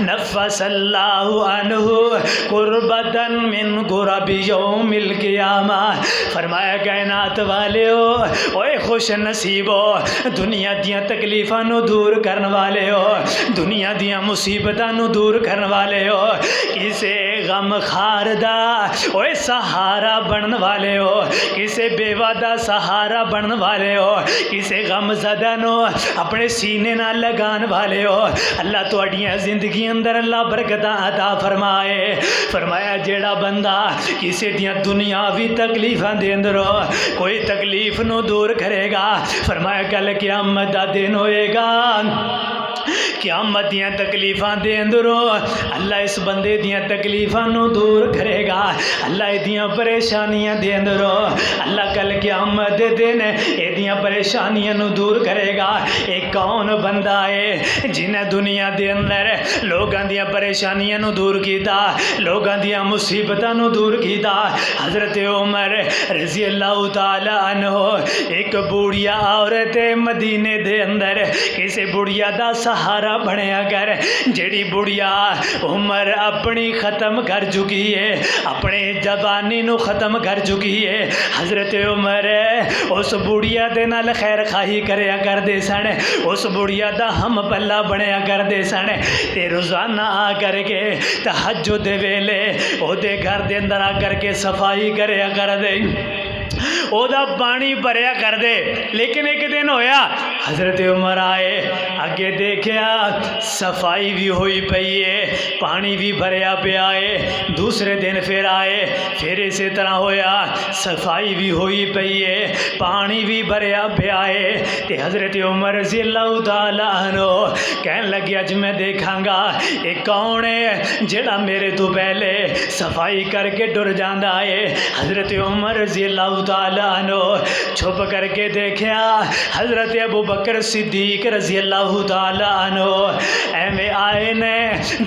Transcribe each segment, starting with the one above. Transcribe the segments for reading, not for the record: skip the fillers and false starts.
نفس اللہ عنہ قربتن من قرب یوم القیامہ۔ فرمایا کائنات والیو اوے خوش نصیبو، دنیا دیاں تکلیفاں نو دور کرن والے ہو، دنیا دیاں مصیبتاں نو دور کرن والے ہو، کسے غم خار دا اوے سہارا بنن والے ہو، کسے بیوہ دا سہارا بنن والے ہو، کسے غم زدہ نو اپنے سینے نہ لگان والے ہو۔ اللہ تواڈیاں زندگی اندر اللہ برکتاں عطا فرمائے۔ فرمایا جیڑا بندہ کسی دیاں دنیاوی تکلیفاں دے اندروں کوئی تکلیف نو دور کرے گا، فرمایا کل قیامت دا دن ہوئے گا، قیامت دیاں تکلیفاں دے اندروں اللہ اس بندے دیاں تکلیفاں نو دور کرے گا، اللہ دیاں پریشانیاں دے اندروں اللہ کل قیامت دے دن اے دیاں پریشانیاں نو دور کرے گا۔ ایک کون بندہ ہے جنہیں دنیا دے اندر لوگاں دیاں پریشانیاں نو دور کیتا، لوگاں دیاں مصیبتاں نو دور کیتا؟ حضرت عمر رضی اللہ تعالی عنہ ایک بوڑھیا عورت مدینے دے اندر کسی بوڑھیا دا سہارا بنیا کر، جیڑی بوڑھیا عمر اپنی ختم کر چکی ہے، اپنے جوانی نو ختم کر چکی ہے، حضرت عمر اس بوڑھیا دے نال خیر خواہی کریا کر دے سن، اس بوڑھیا دا ہم پلہ بنیا کر دے سن، تے روزانہ آ کر کے تہجد دے ویلے او دے گھر دے اندر آ کر کے صفائی کریا کر دے، او دا پانی بھریا کر دے۔ لیکن ایک دن ہویا حضرت عمر آئے، اگے دیکھیا صفائی بھی ہوئی پئی ہے، پانی بھی بھریا پیا ہے۔ دوسرے دن پھر آئے، پھر اسی طرح ہویا، صفائی بھی ہوئی پئی ہے، پانی بھی بھریا پیا ہے۔ تے حضرت عمر رضی اللہ تعالی عنہ کہن لگے اج میں دیکھاں گا ایک کون ہے جڑا میرے تو پہلے صفائی کر کے ٹر جاندا ہے۔ حضرت عمر رضی اللہ تعالی عنہ چھپ کر کے دیکھیا حضرت ابو بکر صدیق رضی اللہ تعالی عنہ ایویں آئے نے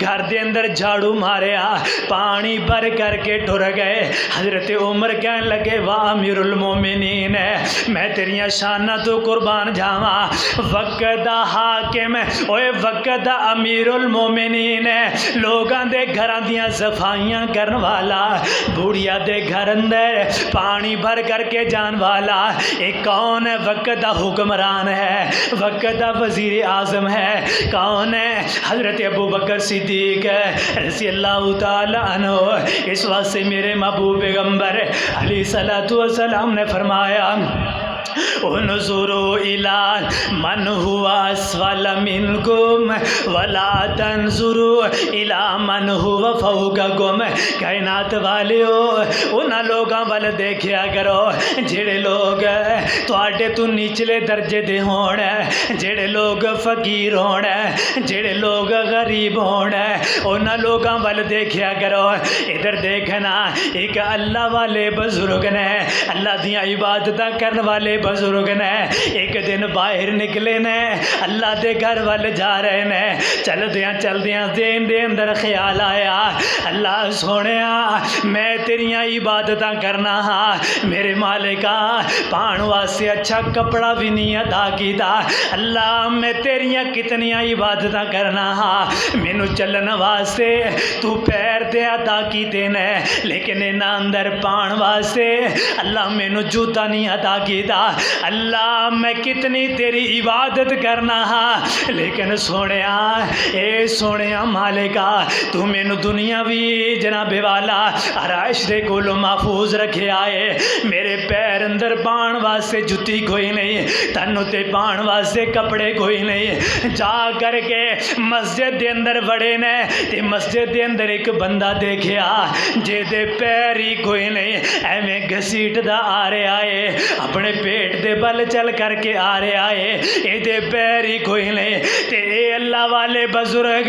گھر دے اندر جھاڑو ماریا، پانی بھر کر کے ٹر گئے۔ حضرت عمر کہن لگے واہ امیر المومنین، میں تیریاں شاناں تو قربان جاواں، وقت دا حاکم اوے وقت دا امیر المومنین، لوگاں دے گھراں دیاں صفائیاں کرن والا، بوڑھیا دے گھر اندر پانی بھر کر کے جان والا، ایک کون ہے؟ وقت دا حکمران ہے، وقت دا وزیر اعظم ہے، کون ہے؟ حضرت ابو بکر صدیق رضی اللہ تعالی عنہ۔ اس واسطے میرے محبوب پیغمبر علیہ الصلوۃ والسلام نے فرمایا انظروا الی من هو اسفل منکم ولا تنظروا الی من هو فوقکم۔ کائنات والیو انہاں لوگاں ول دیکھیا کرو جڑے لوگ تواڈے تو نچلے درجے دے ہون، جڑے لوگ فقیر ہون، جڑے لوگ غریب ہون، انہاں لوگاں ول دیکھیا کرو۔ ادھر دیکھنا ایک اللہ والے بزرگ نے، اللہ دیاں عبادتاں کرن والے بزرگ نے، ایک دن باہر نکلے نے، اللہ دے گھر وال جا رہے نے، چلدیاں دین دے اندر خیال آیا اللہ سونیا میں تیریاں عبادتاں کرنا ہاں، میرے مالکا پان واسطے اچھا کپڑا بھی نہیں عطا کیتا، اللہ میں تیریاں کتنیاں عبادتاں کرنا ہاں، مینوں چلن واسطے تو پیر دے عطا کیتے نے، لیکن انہاں اندر پان واسطے اللہ مینوں جوتا نہیں عطا کیتا، اللہ میں کتنی تیری عبادت کرنا ہاں، لیکن سونیا اے سونیا مالکا تو مینوں دنیا بھی جناب والا عرائش دے کولوں محفوظ رکھے آئے، میرے پیر اندر پان واسطے جتی کوئی نہیں، تنوں تے پان واسطے کپڑے کوئی نہیں، جا کر کے مسجد دے اندر وڑے نے تے مسجد دے اندر ایک بندہ دیکھیا جے دے پیر ہی کوئی نہیں، ایویں گھسیٹ دا آ رہے آئے، اپنے پیٹ دے بل چل کر کے آ رہے آئے، اے دے پیر ہی کوئی نہیں، تے اے اللہ والے بزرگ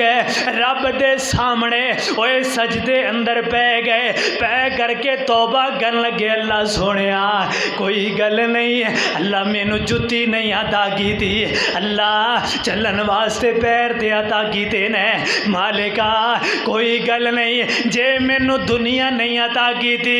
رب دے سامنے اوے سجدے اندر پہ گئے، پہ کر کے توبہ کرن لگے اللہ سونیا کوئی گل نہیں، اللہ مینوں جتی نہیں عطا کیتی، اللہ چلن واسطے پیر تے عطا کیتے نے، مالکا کوئی گل نہیں، جے مینوں دنیا نہیں عطا کیتی